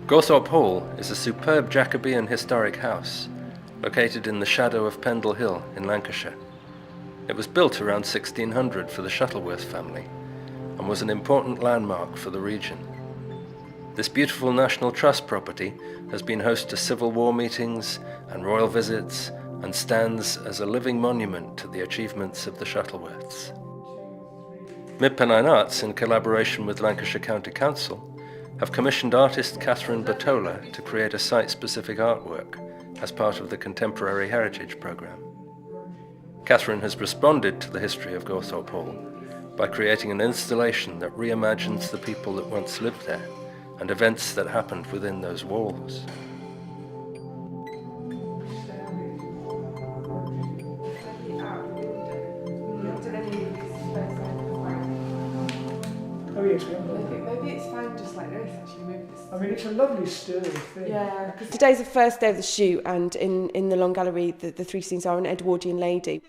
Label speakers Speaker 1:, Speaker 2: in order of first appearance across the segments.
Speaker 1: Gawthorpe Hall is a superb Jacobean historic house located in the shadow of Pendle Hill in Lancashire. It was built around 1600 for the Shuttleworth family and was an important landmark for the region. This beautiful National Trust property has been host to Civil War meetings and royal visits and stands as a living monument to the achievements of the Shuttleworths. Mid-Pennine Arts, in collaboration with Lancashire County Council, have commissioned artist Catherine Bertola to create a site-specific artwork as part of the Contemporary Heritage programme. Catherine has responded to the history of Gawthorpe Hall by creating an installation that reimagines the people that once lived there and events that happened within those walls.
Speaker 2: Oh yes,
Speaker 3: maybe it's fine just like this, actually move this.
Speaker 2: I mean, it's a lovely still thing.
Speaker 3: Yeah, because today's the first day of the shoot, and in the Long Gallery, the three scenes are an Edwardian lady.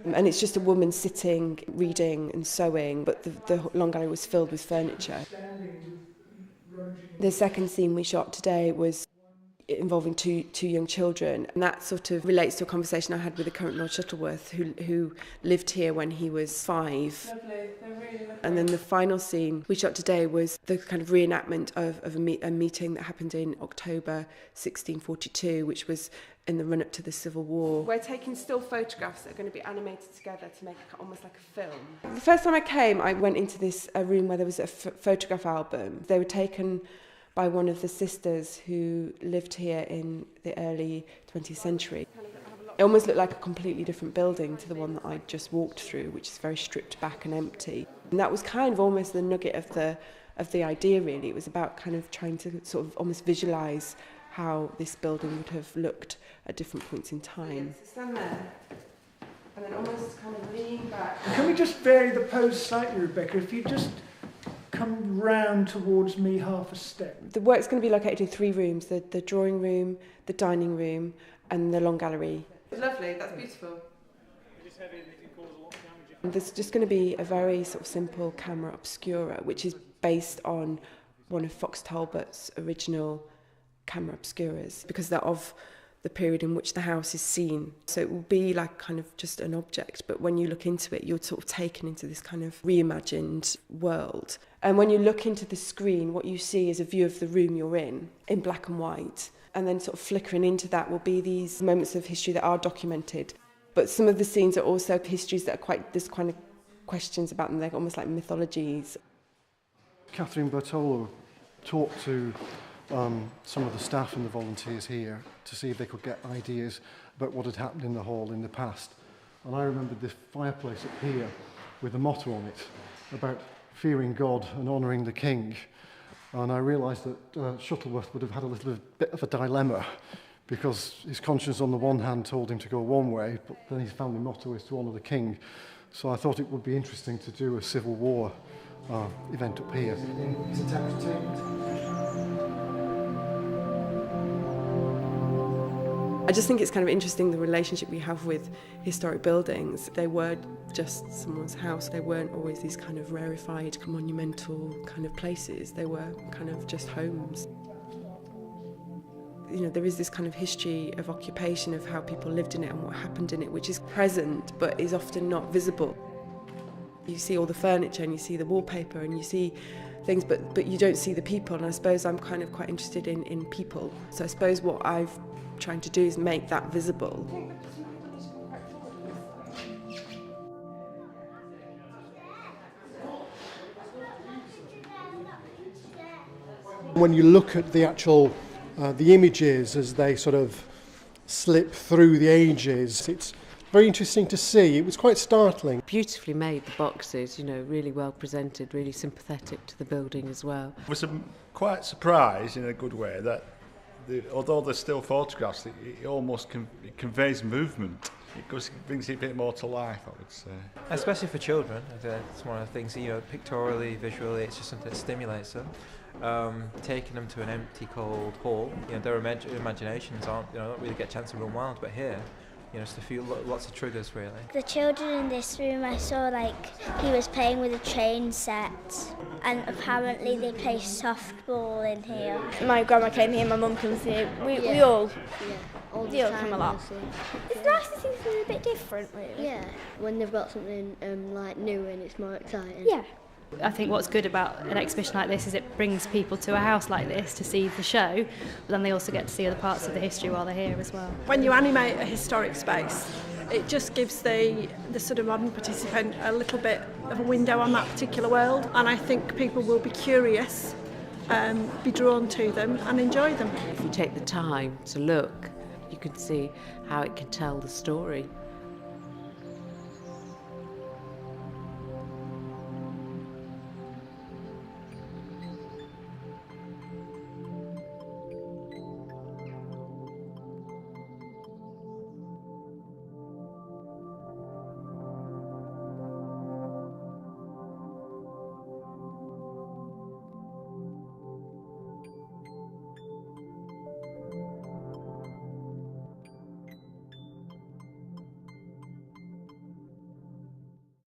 Speaker 3: And it's just a woman sitting, reading and sewing, but the Long Gallery was filled with furniture. The second scene we shot today was involving two young children, and that sort of relates to a conversation I had with the current Lord Shuttleworth, who lived here when he was 5. Lovely. They're really lovely. And then the final scene we shot today was the kind of reenactment of a meeting that happened in October 1642, which was in the run-up to the Civil War. We're taking still photographs that are going to be animated together to make it almost like a film. The first time I came, I went into this room where there was a photograph album. They were taken by one of the sisters who lived here in the early 20th century. It almost looked like a completely different building to the one that I just walked through, which is very stripped back and empty. And that was kind of almost the nugget of the idea, really. It was about kind of trying to sort of almost visualise how this building would have looked at different points in time. So stand there, and then almost kind of lean back.
Speaker 2: Can we just vary the pose slightly, Rebecca? If you just come round towards me half a step.
Speaker 3: The work's going to be located in 3 rooms, the drawing room, the dining room and the Long Gallery. Lovely, that's beautiful. And there's just going to be a very sort of simple camera obscura, which is based on one of Fox Talbot's original camera obscuras, because they're of the period in which the house is seen. So it will be like kind of just an object, but when you look into it, you're sort of taken into this kind of reimagined world. And when you look into the screen, what you see is a view of the room you're in black and white. And then sort of flickering into that will be these moments of history that are documented. But some of the scenes are also histories that are there's kind of questions about them. They're almost like mythologies.
Speaker 4: Catherine Bertola talked to some of the staff and the volunteers here to see if they could get ideas about what had happened in the hall in the past. And I remembered this fireplace up here with a motto on it about fearing God and honouring the King. And I realised that Shuttleworth would have had a little bit of a dilemma, because his conscience on the one hand told him to go one way, but then his family motto is to honour the King. So I thought it would be interesting to do a Civil War event up here.
Speaker 3: I just think it's kind of interesting, the relationship we have with historic buildings. They were just someone's house. They weren't always these kind of rarefied, monumental kind of places. They were kind of just homes. You know, there is this kind of history of occupation, of how people lived in it and what happened in it, which is present but is often not visible. You see all the furniture and you see the wallpaper and you see things, but you don't see the people. And I suppose I'm kind of quite interested in people. So I suppose what I've trying to do is make that visible.
Speaker 5: When you look at the actual the images as they sort of slip through the ages, it's very interesting to see. It was quite startling.
Speaker 6: Beautifully made, the boxes, you know, really well presented, really sympathetic to the building as well.
Speaker 7: I was quite surprised in a good way that although they're still photographs, it almost conveys movement. It brings it a bit more to life, I would say.
Speaker 8: Especially for children, it's one of the things, you know, pictorially, visually, it's just something that stimulates them. Taking them to an empty, cold hall, you know, their imaginations don't really get a chance to run wild, but here, just a few lots of triggers really.
Speaker 9: The children in this room, I saw he was playing with a train set, and apparently they play softball in here.
Speaker 10: My grandma came here, my mum comes here. We all come a lot. It's nice to see something a bit different, really.
Speaker 11: Yeah, when they've got something new and it's more exciting.
Speaker 10: Yeah.
Speaker 12: I think what's good about an exhibition like this is it brings people to a house like this to see the show, but then they also get to see other parts of the history while they're here as well.
Speaker 13: When you animate a historic space, it just gives the sort of modern participant a little bit of a window on that particular world, and I think people will be curious, be drawn to them and enjoy them.
Speaker 6: If you take the time to look, you can see how it can tell the story.